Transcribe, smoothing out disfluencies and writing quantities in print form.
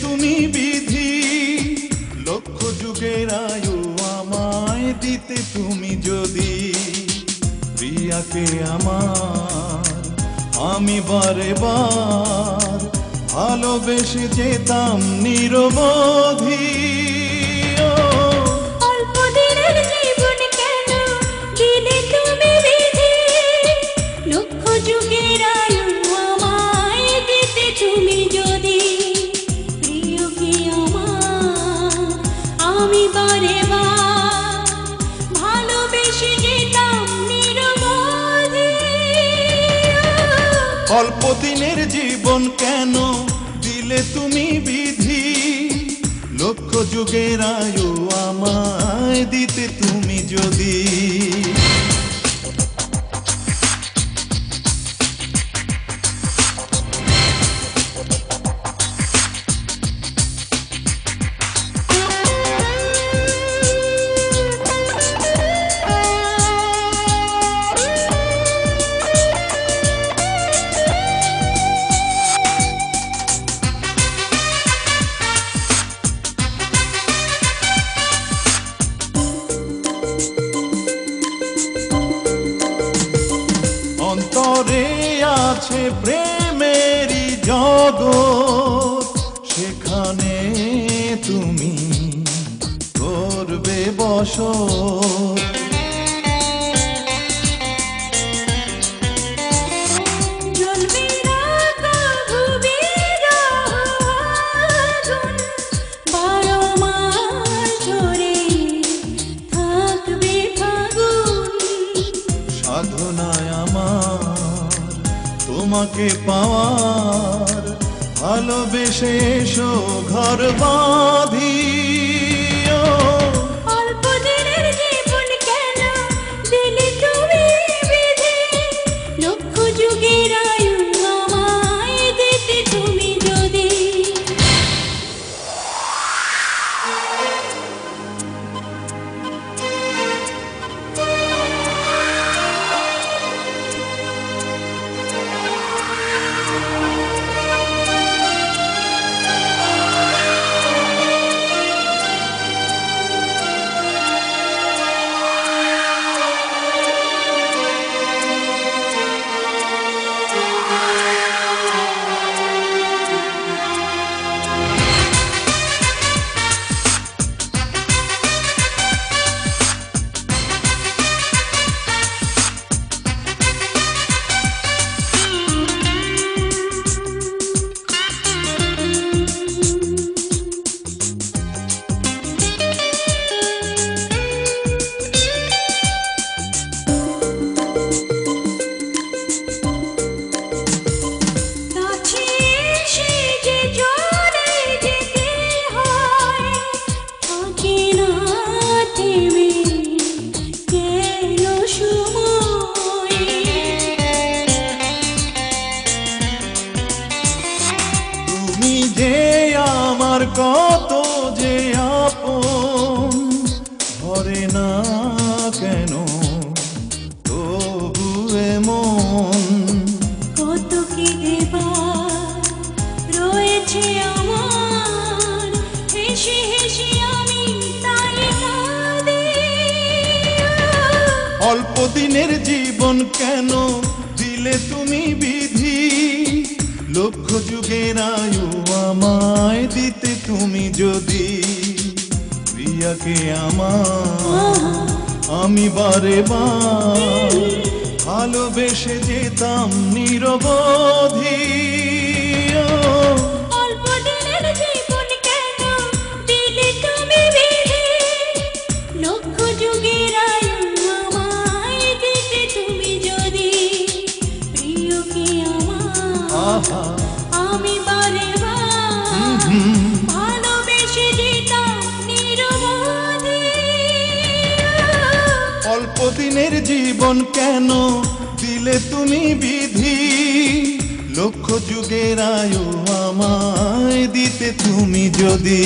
তুমি বিধি, লক্ষ যুগের আয়ু আমায় দিতে তুমি যদি। প্রিয়াকে আমার আমি বারে বার ভালোবেসে যেতাম নিরবধি। অল্প দিনের জীবন কেন দিলে তুমি বিধি, লক্ষ যুগের আয়ু আমায় দিতে তুমি যদি। অন্তরে আছে প্রেমেরই জগৎ, সেখানে তুমি করবে বসত। সাধনায় আমার তোমাকে পাওয়ার, ভালোবেসে এসো ঘর বাঁধি। অল্প দিনের জীবন কেন দিলে তুমি বিধি, লক্ষ যুগের আয়ু আমায় দিতে তুমি যদি। কত যে আপন ধরে না কেন তবু মন, কত কি দেবার রয়েছে আমার, হেসে হেসে আমি তাই কাঁদি। অল্প দিনের জীবন কেন দিলে তুমি বিধি, লক্ষ যুগের আয়ু আমায় দিতে তুমি যদি। প্রিয়াকে আমার আমি বারে বার ভালোবেসে যেতাম নিরবধি। অল্প দিনের জীবন কেন দিলে তুমি বিধি, লক্ষ যুগের আয়ু আমায় দিতে তুমি যদি। প্রিয়কে আমার আমি বারে বার ভালোবেসে যেতাম নিরবধি। অল্প দিনের জীবন কেন দিলে তুমি বিধি, লক্ষ যুগের আয়ু আমায় দিতে তুমি যদি।